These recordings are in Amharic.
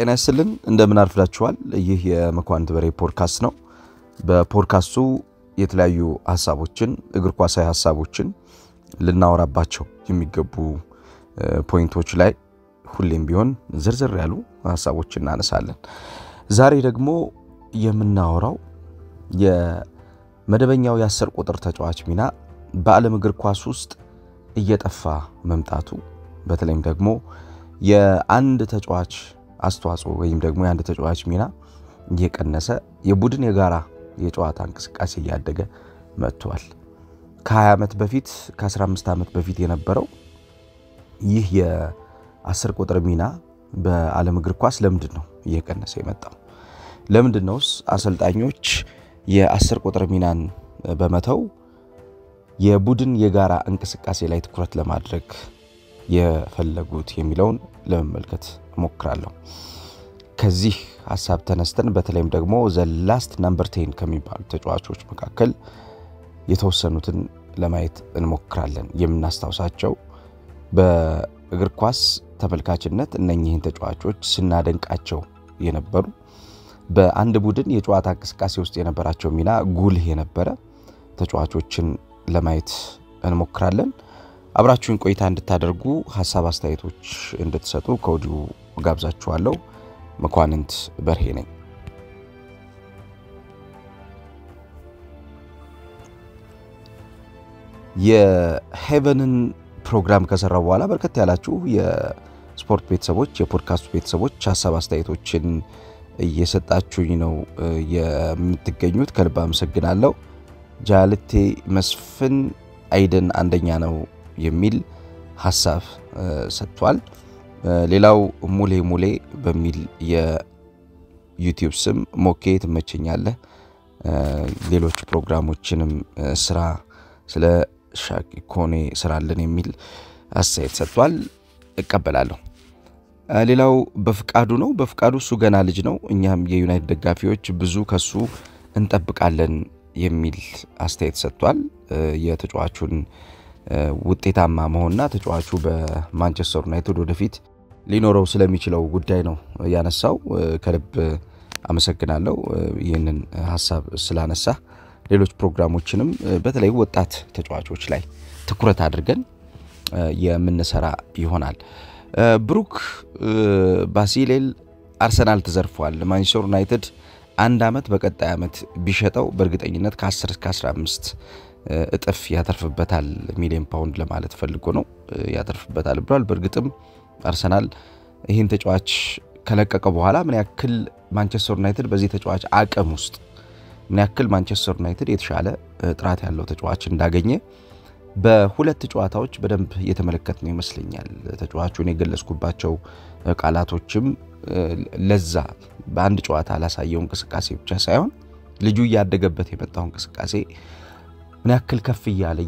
ጤና ይስጥልን እንደምን አርፍዳችኋል ይህ የመኳንንት በሬ ፖድካስት ነው በፖድካስቱ የተለያዩ ሐሳቦችን እግር ኳሳዊ ሐሳቦችን ልናወራባቸው የሚገቡ ፖይንቶች ላይ ሁሌም ቢሆን ዝርዝር ያሉ ሐሳቦችን እናነሳለን ዛሬ ደግሞ የምናወራው የመደበኛው የ10 ቁጥር ተጫዋች ሚና በዓለም እግር ኳስ ውስጥ እየጠፋ መምጣቱ በተለይም ደግሞ የአንድ ተጫዋች አስተዋጽኦ ወይም ደግሞ የአንድ ተጫዋች ሚና እየቀነሰ የቡድን የጋራ የጨዋታ እንቅስቃሴ እያደገ መጥቷል ከ20 ዓመት በፊት ከ15 ዓመት በፊት የነበረው ይህ የ10 ቁጥር ሚና በዓለም እግር ኳስ ለምንድነው እየቀነሰ የመጣው ለምንድነውስ አሰልጣኞች የ10 ቁጥር ሚናን በመተው የቡድን የጋራ እንቅስቃሴ ላይ ትኩረት ለማድረግ የፈለጉት የሚለውን ለመመልከት ሞክራለሁ ከዚህ ሐሳብ ተነስተን በተለይም ደግሞ ዘ ላስት ነምበር 10 ከሚባሉ ተጫዋቾች መካከል የተወሰኑትን ለማየት እንሞክራለን የምናስተዋውሳቸው በእግር ኳስ ተመልካችነት እነኚህን ተጫዋቾች ስናደንቃቸው የነበሩ በአንድ ቡድን የጨዋታ እንቅስቃሴ ውስጥ የነበራቸው ሚና ጉልህ የነበረ ተጫዋቾችን ለማየት እንሞክራለን አብራችሁን ቆይታ እንድታደርጉ ሐሳብ አስተያየቶች እንድትሰጡ ከወዲሁ ጋብዛችኋለሁ መኳንንት በርሄ ነኝ የሄቨንን ፕሮግራም ከሰራው በኋላ በርከት ያላችሁ የስፖርት ቤተሰቦች የፖድካስቱ ቤተሰቦች ሐሳብ አስተያየቶችን እየሰጣችሁኝ ነው የምትገኙት ከልብ አመሰግናለሁ ጃልቴ መስፍን አይደን አንደኛ ነው የሚል ሐሳብ ሰጥቷል ሌላው ሙሌ በሚል የዩቲዩብ ስም ሞኬ ትመቸኛለህ ሌሎች ፕሮግራሞችንም ስራ ስለ ሻኪኮኔ ስራልን የሚል አስተያየት ሰጥቷል እቀበላለሁ ሌላው በፍቃዱ ነው በፍቃዱ እሱ ገና ልጅ ነው እኛም የዩናይትድ ደጋፊዎች ብዙ ከሱ እንጠብቃለን የሚል አስተያየት ሰጥቷል የተጫዋቹን ውጤታማ መሆንና ተጫዋቹ በማንቸስተር ዩናይትድ ወደፊት ሊኖረው ስለሚችለው ጉዳይ ነው ያነሳው ከልብ አመሰግናለሁ ይህንን ሐሳብ ስላነሳ ሌሎች ፕሮግራሞችንም በተለይ ወጣት ተጫዋቾች ላይ ትኩረት አድርገን የምንሰራ ይሆናል ብሩክ ባሲሌል አርሰናል ተዘርፏል ማንቸስተር ዩናይትድ አንድ አመት በቀጣይ አመት ቢሸጠው በእርግጠኝነት ከ10 እስከ 15 እጥፍ ያተርፍበታል ሚሊዮን ፓውንድ ለማለት ፈልጎ ነው ያተርፍበታል ብሏል በእርግጥም አርሰናል ይህን ተጫዋች ከለቀቀ በኋላ ምን ያክል ማንቸስተር ዩናይትድ በዚህ ተጫዋች አቅም ውስጥ ምን ያክል ማንቸስተር ዩናይትድ የተሻለ ጥራት ያለው ተጫዋች እንዳገኘ በሁለት ጨዋታዎች በደንብ የተመለከትነው ይመስለኛል ተጫዋቹን የገለጽኩባቸው ቃላቶችም ለዛ በአንድ ጨዋታ ላሳየው እንቅስቃሴ ብቻ ሳይሆን ልጁ ያደገበት የመጣው እንቅስቃሴ ምን ያክል ከፍ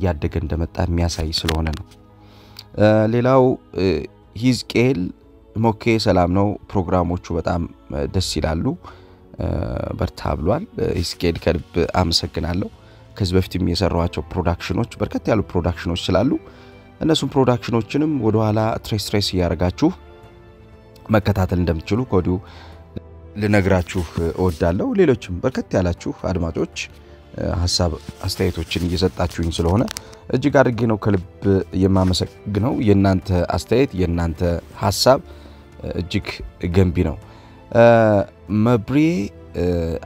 ያደገ እንደመጣ የሚያሳይ ስለሆነ ነው ሌላው ሂዝቄል ሞኬ ሰላም ነው ፕሮግራሞቹ በጣም ደስ ይላሉ በርታ ብሏል ሂዝቄል ከልብ አመሰግናለሁ ከዚህ በፊትም የሰራዋቸው ፕሮዳክሽኖች በርከት ያሉ ፕሮዳክሽኖች ስላሉ እነሱም ፕሮዳክሽኖችንም ወደ ኋላ ትሬስ ያረጋችሁ መከታተል እንደምትችሉ ከወዲሁ ልነግራችሁ እወዳለሁ ሌሎችም በርከት ያላችሁ አድማጮች ሐሳብ አስተያየቶችን እየሰጣችሁኝ ስለሆነ እጅግ አድርጌ ነው ከልብ የማመሰግነው የናንተ አስተያየት የናንተ ሐሳብ እጅግ ገንቢ ነው መብሪ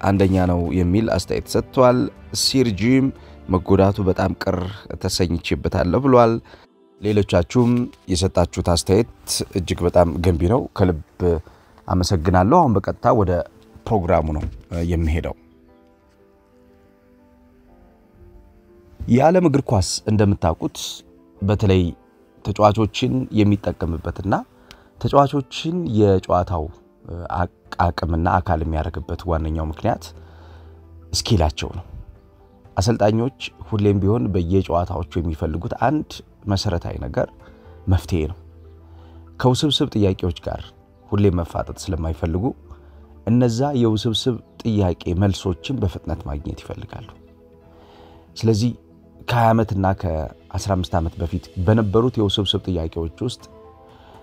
አንደኛ ነው የሚል አስተያየት ሰጥቷል ሲርጂም መጎዳቱ በጣም ቅር ተሰኝቼበታለሁ ብሏል ሌሎቻችሁም የሰጣችሁት አስተያየት እጅግ በጣም ገንቢ ነው ከልብ አመሰግናለሁ አሁን በቀጥታ ወደ ፕሮግራሙ ነው የሚሄደው የዓለም እግር ኳስ እንደምታውቁት በተለይ ተጫዋቾችን የሚጠቀምበትና ተጫዋቾችን የጨዋታው አቅምና አካል የሚያደርግበት ዋነኛው ምክንያት ስኪላቸው ነው አሰልጣኞች ሁሌም ቢሆን በየጨዋታዎቹ የሚፈልጉት አንድ መሰረታዊ ነገር መፍትሄ ነው ከውስብስብ ጥያቄዎች ጋር ሁሌም መፋጠጥ ስለማይፈልጉ እነዛ የውስብስብ ጥያቄ መልሶችን በፍጥነት ማግኘት ይፈልጋሉ ስለዚህ ከ20 ዓመትና ከ15 ዓመት በፊት በነበሩት የውስብስብ ጥያቄዎች ውስጥ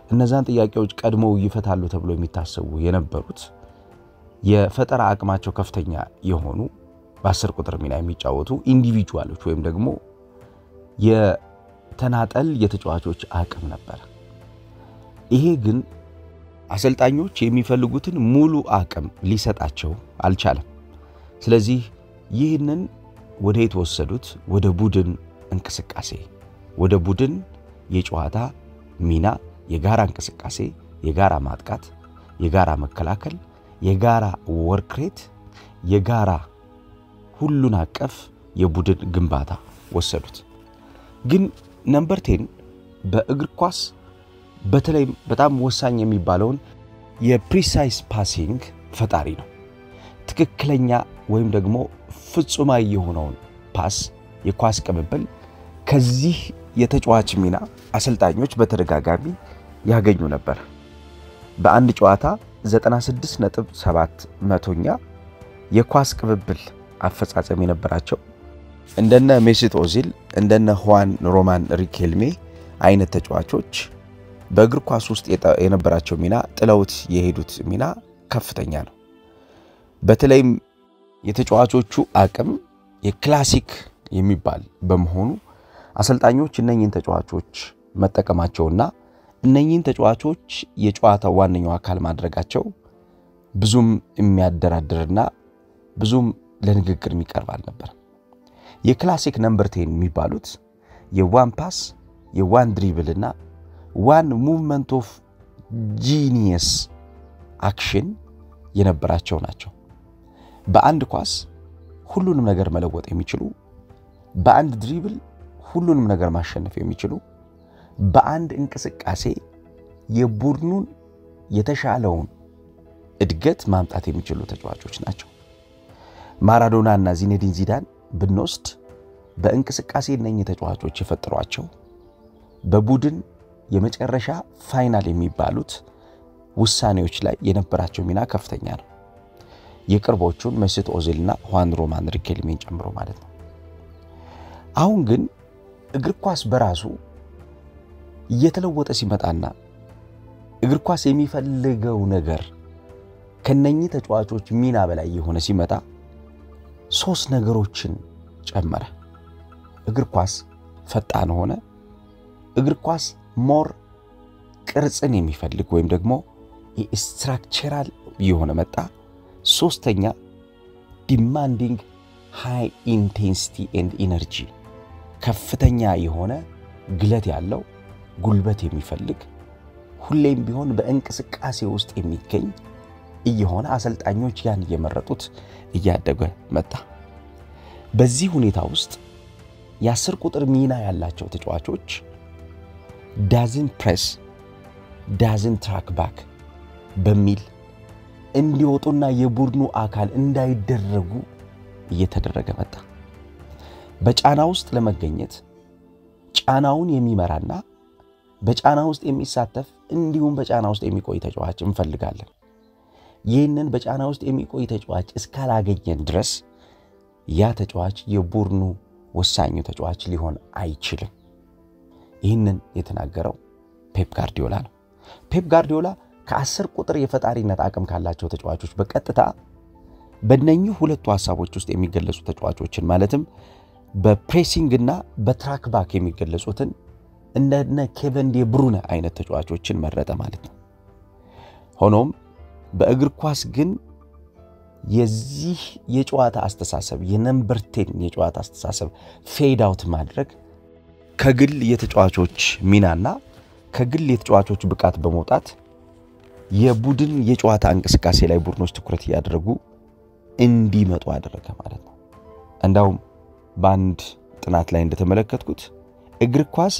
እነዛን ጥያቄዎች ቀድመው ይፈታሉ ተብሎ የሚታሰቡ የነበሩት የፈጠራ አቅማቸው ከፍተኛ የሆኑ በ10 ቁጥር ሚና የሚጫወቱ ኢንዲቪጁዋሎች ወይም ደግሞ የተናጠል የተጫዋቾች አቅም ነበር። ይሄ ግን አሰልጣኞች የሚፈልጉትን ሙሉ አቅም ሊሰጣቸው አልቻለም። ስለዚህ ይህንን ወደ የተወሰዱት ወደ ቡድን እንቅስቃሴ፣ ወደ ቡድን የጨዋታ ሚና፣ የጋራ እንቅስቃሴ፣ የጋራ ማጥቃት፣ የጋራ መከላከል፣ የጋራ ወርክሬት፣ የጋራ ሁሉን አቀፍ የቡድን ግንባታ ወሰዱት። ግን ነምበር 10 በእግር ኳስ በተለይ በጣም ወሳኝ የሚባለውን የፕሪሳይስ ፓሲንግ ፈጣሪ ነው። ትክክለኛ ወይም ደግሞ ፍጹማዊ የሆነውን ፓስ የኳስ ቅብብል ከዚህ የተጫዋች ሚና አሰልጣኞች በተደጋጋሚ ያገኙ ነበር። በአንድ ጨዋታ 96.7% የኳስ ቅብብል አፈጻጸም የነበራቸው እንደነ ሜሲት ኦዚል እንደነ ሁዋን ሮማን ሪኬልሜ አይነት ተጫዋቾች በእግር ኳስ ውስጥ የነበራቸው ሚና ጥለውት የሄዱት ሚና ከፍተኛ ነው። በተለይም የተጫዋቾቹ አቅም የክላሲክ የሚባል በመሆኑ አሰልጣኞች እነኚህን ተጫዋቾች መጠቀማቸውና እነኚህን ተጫዋቾች የጨዋታው ዋነኛው አካል ማድረጋቸው ብዙም የሚያደራድርና ብዙም ለንግግር የሚቀርብ አልነበረም። የክላሲክ ነምበር 10 የሚባሉት የዋን ፓስ፣ የዋን ድሪብል እና ዋን ሙቭመንት ኦፍ ጂኒየስ አክሽን የነበራቸው ናቸው። በአንድ ኳስ ሁሉንም ነገር መለወጥ የሚችሉ፣ በአንድ ድሪብል ሁሉንም ነገር ማሸነፍ የሚችሉ፣ በአንድ እንቅስቃሴ የቡድኑን የተሻለውን እድገት ማምጣት የሚችሉ ተጫዋቾች ናቸው። ማራዶና እና ዚነዲን ዚዳን ብንወስድ በእንቅስቃሴ እነኚህ ተጫዋቾች የፈጠሯቸው በቡድን የመጨረሻ ፋይናል የሚባሉት ውሳኔዎች ላይ የነበራቸው ሚና ከፍተኛ ነው። የቅርቦቹን ሜሲት ኦዚልና ሁዋን ሮማን ሪኬልሜን ጨምሮ ማለት ነው። አሁን ግን እግር ኳስ በራሱ እየተለወጠ ሲመጣና እግር ኳስ የሚፈልገው ነገር ከነኚህ ተጫዋቾች ሚና በላይ የሆነ ሲመጣ 3 ነገሮችን ጨመረ። እግር ኳስ ፈጣን ሆነ። እግር ኳስ ሞር ቅርጽን የሚፈልግ ወይም ደግሞ ስትራክቸራል የሆነ መጣ። ሶስተኛ ዲማንዲንግ ሃይ ኢንቴንሲቲ ኤንድ ኢነርጂ ከፍተኛ የሆነ ግለት ያለው ጉልበት የሚፈልግ ሁሌም ቢሆን በእንቅስቃሴ ውስጥ የሚገኝ እየሆነ አሰልጣኞች ያን እየመረጡት እያደገ መጣ። በዚህ ሁኔታ ውስጥ የ10 ቁጥር ሚና ያላቸው ተጫዋቾች doesn't press doesn't track back በሚል እንዲወጡና የቡድኑ አካል እንዳይደረጉ እየተደረገ መጣ። በጫና ውስጥ ለመገኘት ጫናውን የሚመራና በጫና ውስጥ የሚሳተፍ እንዲሁም በጫና ውስጥ የሚቆይ ተጫዋች እንፈልጋለን። ይህንን በጫና ውስጥ የሚቆይ ተጫዋች እስካላገኘን ድረስ ያ ተጫዋች የቡድኑ ወሳኙ ተጫዋች ሊሆን አይችልም። ይህንን የተናገረው ፔፕ ጋርዲዮላ ነው። ፔፕ ጋርዲዮላ ከ10 ቁጥር የፈጣሪነት አቅም ካላቸው ተጫዋቾች በቀጥታ በእነኚህ ሁለቱ ሐሳቦች ውስጥ የሚገለጹ ተጫዋቾችን ማለትም በፕሬሲንግ እና በትራክ ባክ የሚገለጹትን እንደነ ኬቨን ዲ ብሩነ አይነት ተጫዋቾችን መረጠ ማለት ነው። ሆኖም በእግር ኳስ ግን የዚህ የጨዋታ አስተሳሰብ የነምበር 10 የጨዋታ አስተሳሰብ ፌድ አውት ማድረግ ከግል የተጫዋቾች ሚናና ከግል የተጫዋቾች ብቃት በመውጣት የቡድን የጨዋታ እንቅስቃሴ ላይ ቡድኖች ትኩረት ያደረጉ እንዲመጡ አደረገ ማለት ነው። እንዳውም በአንድ ጥናት ላይ እንደተመለከትኩት እግር ኳስ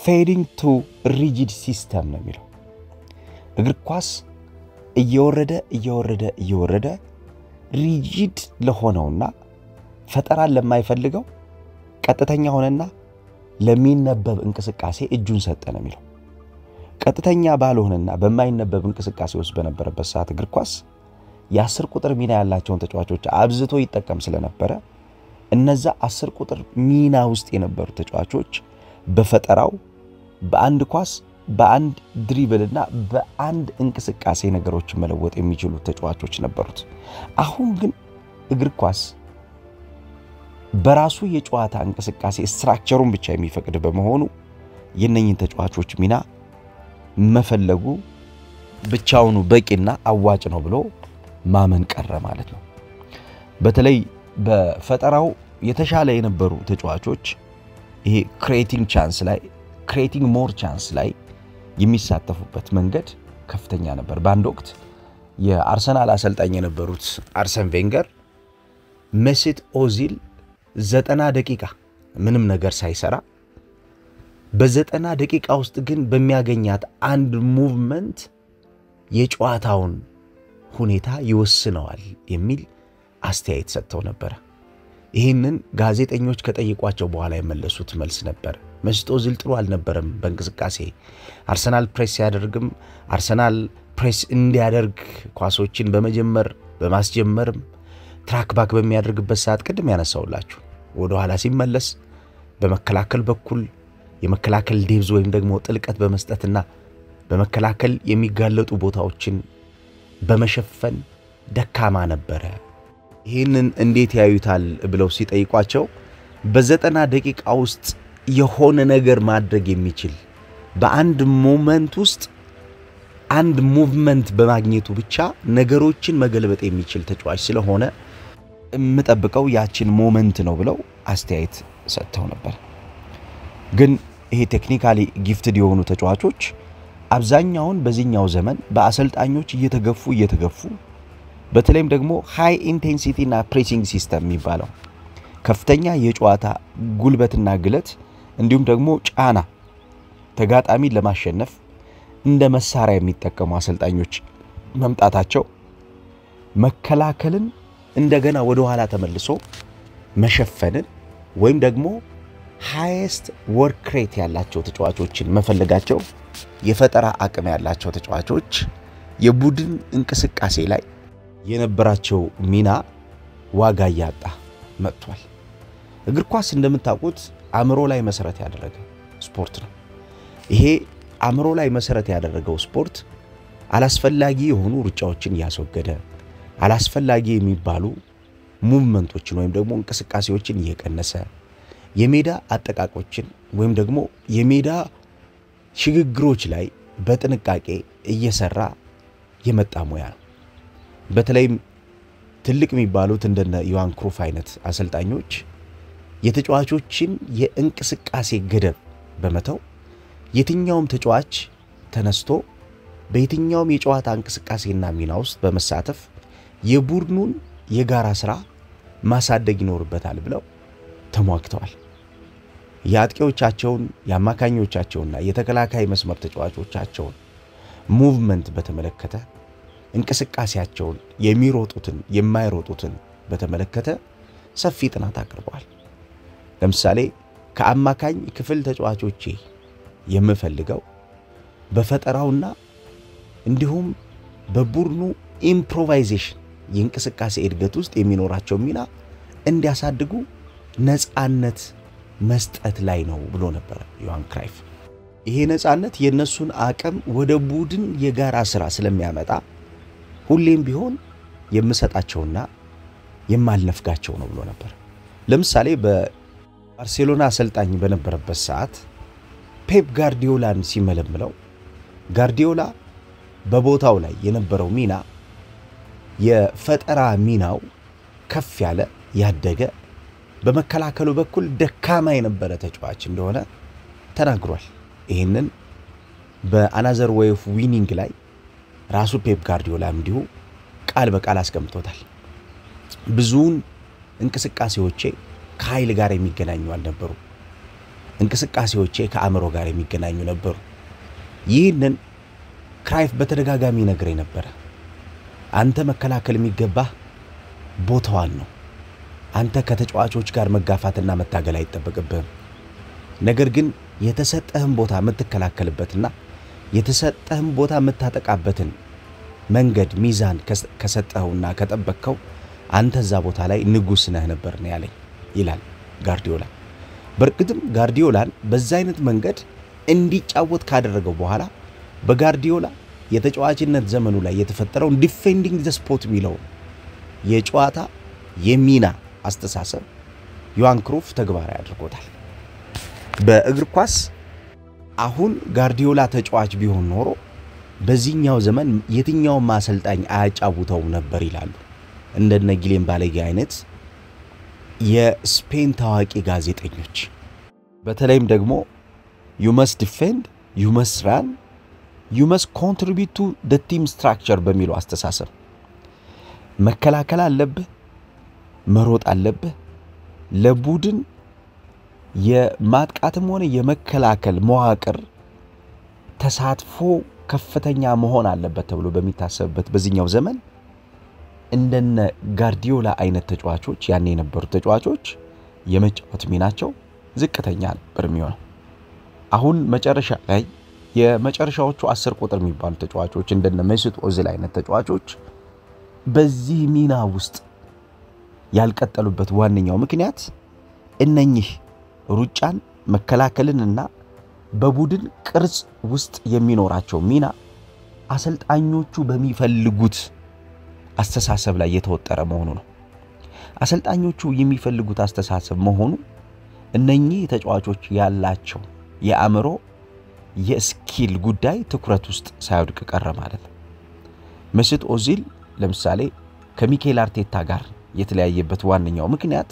fading to rigid system ነው የሚለው። እግር ኳስ እየወረደ ሪጂድ ለሆነውና ፈጠራን ለማይፈልገው ቀጥተኛ ሆነና ለሚነበብ እንቅስቃሴ እጁን ሰጠ ነው የሚለው። ቀጥተኛ ባልሆነና በማይነበብ እንቅስቃሴ ውስጥ በነበረበት ሰዓት እግር ኳስ የ10 ቁጥር ሚና ያላቸውን ተጫዋቾች አብዝቶ ይጠቀም ስለነበረ እነዛ 10 ቁጥር ሚና ውስጥ የነበሩ ተጫዋቾች በፈጠራው በአንድ ኳስ በአንድ ድሪብልና በአንድ እንቅስቃሴ ነገሮችን መለወጥ የሚችሉ ተጫዋቾች ነበሩት። አሁን ግን እግር ኳስ በራሱ የጨዋታ እንቅስቃሴ ስትራክቸሩን ብቻ የሚፈቅድ በመሆኑ የነኝን ተጫዋቾች ሚና መፈለጉ ብቻውኑ በቂና አዋጭ ነው ብሎ ማመን ቀረ ማለት ነው። በተለይ በፈጠራው የተሻለ የነበሩ ተጫዋቾች ይሄ ክሬቲንግ ሞር ቻንስ ላይ የሚሳተፉበት መንገድ ከፍተኛ ነበር። በአንድ ወቅት የአርሰናል አሰልጣኝ የነበሩት አርሰን ቬንገር ሜሲት ኦዚል 90 ደቂቃ ምንም ነገር ሳይሰራ በ90 ደቂቃ ውስጥ ግን በሚያገኛት አንድ ሙቭመንት የጨዋታውን ሁኔታ ይወስነዋል የሚል አስተያየት ሰጥተው ነበር። ይህንን ጋዜጠኞች ከጠየቋቸው በኋላ የመለሱት መልስ ነበር። ሜሲት ኦዚል ጥሩ አልነበረም በእንቅስቃሴ አርሰናል ፕሬስ ያደርግም አርሰናል ፕሬስ እንዲያደርግ ኳሶችን በማስጀመርም ትራክ ባክ በሚያደርግበት ሰዓት ቅድም ያነሳውላችሁ ወደ ኋላ ሲመለስ በመከላከል በኩል የመከላከል ዴብዝ ወይም ደግሞ ጥልቀት በመስጠትና በመከላከል የሚጋለጡ ቦታዎችን በመሸፈን ደካማ ነበር። ይህንን እንዴት ያዩታል ብለው ሲጠይቋቸው በ90 ደቂቃ ውስጥ የሆነ ነገር ማድረግ የሚችል በአንድ ሞመንት ውስጥ አንድ ሙቭመንት በማግኘቱ ብቻ ነገሮችን መገልበጥ የሚችል ተጫዋች ስለሆነ የምጠብቀው ያችን ሞመንት ነው ብለው አስተያየት ሰጥተው ነበር። ግን ይሄ ቴክኒካሊ ጊፍትድ የሆኑ ተጫዋቾች አብዛኛውን በዚህኛው ዘመን በአሰልጣኞች እየተገፉ በተለይም ደግሞ ሃይ ኢንቴንሲቲ እና ፕሬሲንግ ሲስተም የሚባለው ከፍተኛ የጨዋታ ጉልበትና ግለት እንዲሁም ደግሞ ጫና ተጋጣሚ ለማሸነፍ እንደ መሳሪያ የሚጠቀሙ አሰልጣኞች መምጣታቸው መከላከልን እንደገና ወደ ኋላ ተመልሶ መሸፈንን ወይም ደግሞ ሃይስት ወርክ ሬት ያላቸው ተጫዋቾችን መፈለጋቸው የፈጠራ አቅም ያላቸው ተጫዋቾች የቡድን እንቅስቃሴ ላይ የነበራቸው ሚና ዋጋ ያጣ መጥቷል። እግር ኳስ እንደምታውቁት አእምሮ ላይ መሰረት ያደረገ ስፖርት ነው። ይሄ አእምሮ ላይ መሰረት ያደረገው ስፖርት አላስፈላጊ የሆኑ ሩጫዎችን ያስወገደ አላስፈላጊ የሚባሉ ሙቭመንቶችን ወይም ደግሞ እንቅስቃሴዎችን እየቀነሰ የሜዳ አጠቃቆችን ወይም ደግሞ የሜዳ ሽግግሮች ላይ በጥንቃቄ እየሰራ የመጣ ሙያ ነው። በተለይም ትልቅ የሚባሉት እንደነ ዮሃን ክሩፍ አይነት አሰልጣኞች የተጫዋቾችን የእንቅስቃሴ ገደብ በመተው የትኛውም ተጫዋች ተነስቶ በየትኛውም የጨዋታ እንቅስቃሴና ሚና ውስጥ በመሳተፍ የቡድኑን የጋራ ስራ ማሳደግ ይኖርበታል ብለው ተሟግተዋል። የአጥቂዎቻቸውን የአማካኞቻቸውና የተከላካይ መስመር ተጫዋቾቻቸውን ሙቭመንት በተመለከተ እንቅስቃሴያቸውን የሚሮጡትን የማይሮጡትን በተመለከተ ሰፊ ጥናት አቅርበዋል። ለምሳሌ ከአማካኝ ክፍል ተጫዋቾቼ የምፈልገው በፈጠራውና እንዲሁም በቡድኑ ኢምፕሮቫይዜሽን የእንቅስቃሴ እድገት ውስጥ የሚኖራቸው ሚና እንዲያሳድጉ ነፃነት መስጠት ላይ ነው ብሎ ነበር ዮሃን ክራይፍ። ይሄ ነፃነት የነሱን አቅም ወደ ቡድን የጋራ ስራ ስለሚያመጣ ሁሌም ቢሆን የምሰጣቸውና የማልነፍጋቸው ነው ብሎ ነበር። ለምሳሌ በባርሴሎና አሰልጣኝ በነበረበት ሰዓት ፔፕ ጋርዲዮላን ሲመለምለው ጋርዲዮላ በቦታው ላይ የነበረው ሚና የፈጠራ ሚናው ከፍ ያለ ያደገ በመከላከሉ በኩል ደካማ የነበረ ተጫዋች እንደሆነ ተናግሯል። ይሄንን በአናዘር ዌይ ኦፍ ዊኒንግ ላይ ራሱ ፔፕ ጋርዲዮላ እንዲሁ ቃል በቃል አስቀምጦታል። ብዙውን እንቅስቃሴዎቼ ከኃይል ጋር የሚገናኙ አልነበሩ፣ እንቅስቃሴዎቼ ከአእምሮ ጋር የሚገናኙ ነበሩ። ይህንን ክራይፍ በተደጋጋሚ ነግረኝ ነበር። አንተ መከላከል የሚገባህ ቦታዋን ነው። አንተ ከተጫዋቾች ጋር መጋፋትና መታገል አይተበቀበም። ነገር ግን የተሰጠህን ቦታ የምትከላከልበትና የተሰጠህን ቦታ የምታጠቃበትን መንገድ ሚዛን ከሰጠውና ከጠበቀው አንተ እዛ ቦታ ላይ ንጉስ ነህ ነበር ነው ያለኝ ይላል ጋርዲዮላ። በርግጥም ጋርዲዮላን በዛ አይነት መንገድ እንዲጫወት ካደረገው በኋላ በጋርዲዮላ የተጫዋችነት ዘመኑ ላይ የተፈጠረው ዲፌንዲንግ ዘ ስፖት ሚለው የጨዋታ የሚና አስተሳሰብ ዮሃን ክሩፍ ተግባራዊ አድርጎታል። በእግር ኳስ አሁን ጋርዲዮላ ተጫዋች ቢሆን ኖሮ በዚህኛው ዘመን የትኛው ማሰልጣኝ አያጫውተው ነበር ይላሉ እንደነ ጊሌም ባሌጋ አይነት የስፔን ታዋቂ ጋዜጠኞች። በተለይም ደግሞ you must defend, you must run, you must contribute to the team structure በሚለው አስተሳሰብ መከላከል አለብህ፣ መሮጥ አለብህ፣ ለቡድን የማጥቃትም ሆነ የመከላከል መዋቅር ተሳትፎ ከፍተኛ መሆን አለበት ተብሎ በሚታሰብበት በዚህኛው ዘመን እንደነ ጋርዲዮላ አይነት ተጫዋቾች ያኔ የነበሩ ተጫዋቾች የመጫወት ሚናቸው ዝቅተኛ ነበር የሚሆነው። አሁን መጨረሻ ላይ የመጨረሻዎቹ 10 ቁጥር የሚባሉ ተጫዋቾች እንደነ ሜሱት ኦዚል አይነት ተጫዋቾች በዚህ ሚና ውስጥ ያልቀጠሉበት ዋነኛው ምክንያት እነኚህ ሩጫን መከላከልንና በቡድን ቅርጽ ውስጥ የሚኖራቸው ሚና አሰልጣኞቹ በሚፈልጉት አስተሳሰብ ላይ የተወጠረ መሆኑ ነው። አሰልጣኞቹ የሚፈልጉት አስተሳሰብ መሆኑ እነኚህ ተጫዋቾች ያላቸው የአእምሮ የስኪል ጉዳይ ትኩረት ውስጥ ሳይወድቅ ቀረ ማለት ነው። ሜሱት ኦዚል ለምሳሌ ከሚኬል አርቴታ ጋር የተለያየበት ዋነኛው ምክንያት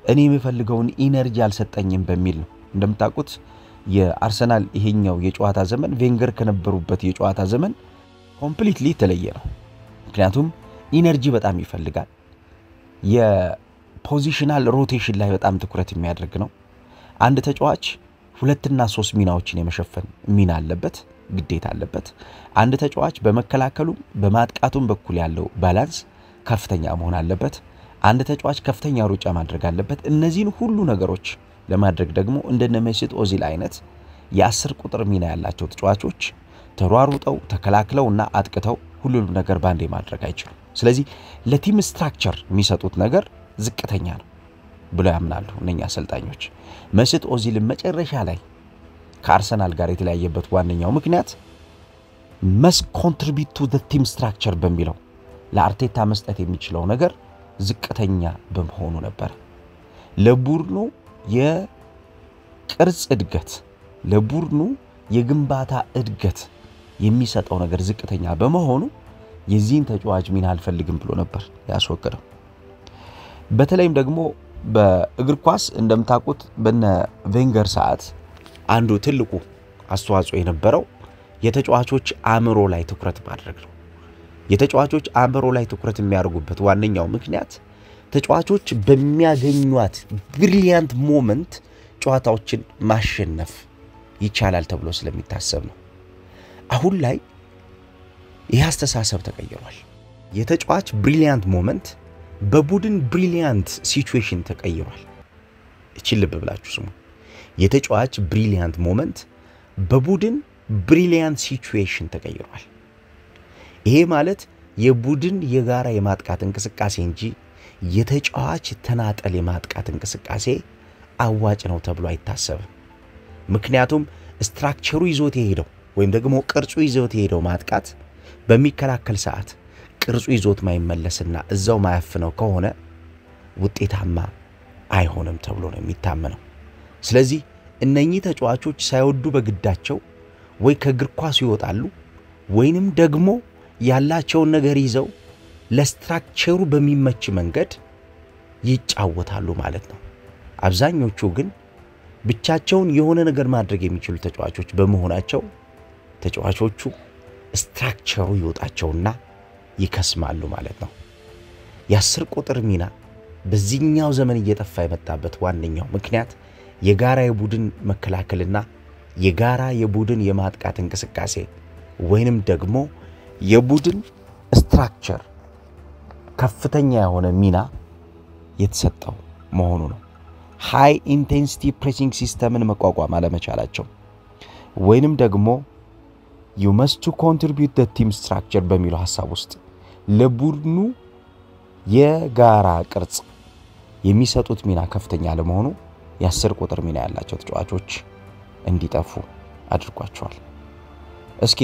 እኔ የምፈልገውን ኢነርጂ አልሰጠኝም በሚል ነው። እንደምታውቁት የአርሰናል ይሄኛው የጨዋታ ዘመን ቬንገር ከነበሩበት የጨዋታ ዘመን ኮምፕሊትሊ ተለየ ነው። ምክንያቱም ኢነርጂ በጣም ይፈልጋል። የፖዚሽናል ሮቴሽን ላይ በጣም ትኩረት የሚያደርግ ነው። አንድ ተጫዋች 2 እና 3 ሚናዎችን የመሸፈን ሚና አለበት፣ ግዴታ አለበት። አንድ ተጫዋች በመከላከሉም በማጥቃቱም በኩል ያለው ባላንስ ከፍተኛ መሆን አለበት። አንድ ተጫዋች ከፍተኛ ሩጫ ማድረግ አለበት። እነዚህን ሁሉ ነገሮች ለማድረግ ደግሞ እንደነ ሜሱት ኦዚል አይነት የ10 ቁጥር ሚና ያላቸው ተጫዋቾች ተሯሩጠው ተከላክለውና አጥቅተው ሁሉንም ነገር ባንዴ ማድረግ አይችሉም። ስለዚህ ለቲም ስትራክቸር የሚሰጡት ነገር ዝቅተኛ ነው ብለው ያምናሉ እነኛ አሰልጣኞች። ሜሱት ኦዚል መጨረሻ ላይ ከአርሰናል ጋር የተለያየበት ዋነኛው ምክንያት must contribute to the team structure በሚለው ለአርቴታ መስጠት የሚችለው ነገር ዝቅተኛ በመሆኑ ነበር። ለቡድኑ የቅርጽ እድገት ለቡድኑ የግንባታ እድገት የሚሰጠው ነገር ዝቅተኛ በመሆኑ የዚህን ተጫዋች ሚና አልፈልግም ብሎ ነበር ያስወገደው። በተለይም ደግሞ በእግር ኳስ እንደምታውቁት በነ ቬንገር ሰዓት አንዱ ትልቁ አስተዋጽኦ የነበረው የተጫዋቾች አእምሮ ላይ ትኩረት ማድረግ ነው። የተጫዋቾች አእምሮ ላይ ትኩረት የሚያደርጉበት ዋነኛው ምክንያት ተጫዋቾች በሚያገኙት ብሪሊያንት ሞመንት ጨዋታዎችን ማሸነፍ ይቻላል ተብሎ ስለሚታሰብ ነው። አሁን ላይ ይህ አስተሳሰብ ተቀይሯል። የተጫዋች ብሪሊያንት ሞመንት በቡድን ብሪሊያንት ሲቹዌሽን ተቀይሯል። እቺ ልብ ብላችሁ ስሙ። የተጫዋች ብሪሊያንት ሞመንት በቡድን ብሪሊያንት ሲቹዌሽን ተቀይሯል። ይሄ ማለት የቡድን የጋራ የማጥቃት እንቅስቃሴ እንጂ የተጫዋች ተናጠል የማጥቃት እንቅስቃሴ አዋጭ ነው ተብሎ አይታሰብም። ምክንያቱም ስትራክቸሩ ይዞት የሄደው ወይም ደግሞ ቅርጹ ይዞት የሄደው ማጥቃት በሚከላከል ሰዓት ቅርጹ ይዞት ማይመለስና እዛው ማያፍነው ከሆነ ውጤታማ አይሆንም ተብሎ ነው የሚታመነው። ስለዚህ እነኚህ ተጫዋቾች ሳይወዱ በግዳቸው ወይ ከእግር ኳስ ይወጣሉ ወይንም ደግሞ ያላቸውን ነገር ይዘው ለስትራክቸሩ በሚመች መንገድ ይጫወታሉ ማለት ነው። አብዛኞቹ ግን ብቻቸውን የሆነ ነገር ማድረግ የሚችሉ ተጫዋቾች በመሆናቸው ተጫዋቾቹ ስትራክቸሩ ይወጣቸውና ይከስማሉ ማለት ነው። የ10 ቁጥር ሚና በዚህኛው ዘመን እየጠፋ የመጣበት ዋነኛው ምክንያት የጋራ የቡድን መከላከልና የጋራ የቡድን የማጥቃት እንቅስቃሴ ወይንም ደግሞ የቡድን ስትራክቸር ከፍተኛ የሆነ ሚና የተሰጠው መሆኑ ነው። ሃይ ኢንቴንሲቲ ፕሬሲንግ ሲስተምን መቋቋም አለመቻላቸው ወይንም ደግሞ you must to contribute the team structure በሚለው ሐሳብ ውስጥ ለቡድኑ የጋራ ቅርጽ የሚሰጡት ሚና ከፍተኛ ለመሆኑ የ10 ቁጥር ሚና ያላቸው ተጫዋቾች እንዲጠፉ አድርጓቸዋል። እስኪ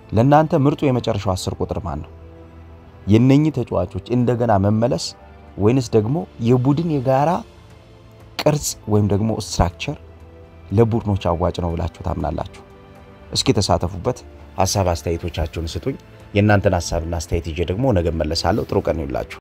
ለእናንተ ምርጡ የመጨረሻው 10 ቁጥር ማን ነው? የነኚህ ተጫዋቾች እንደገና መመለስ ወይንስ ደግሞ የቡድን የጋራ ቅርጽ ወይም ደግሞ ስትራክቸር ለቡድኖች አዋጭ ነው ብላችሁ ታምናላችሁ? እስኪ ተሳተፉበት። ሐሳብ አስተያየቶቻችሁን ስጡኝ። የእናንተን ሐሳብና አስተያየት ይዤ ደግሞ ነገ መለሳለሁ። ጥሩ ቀን ይሁንላችሁ።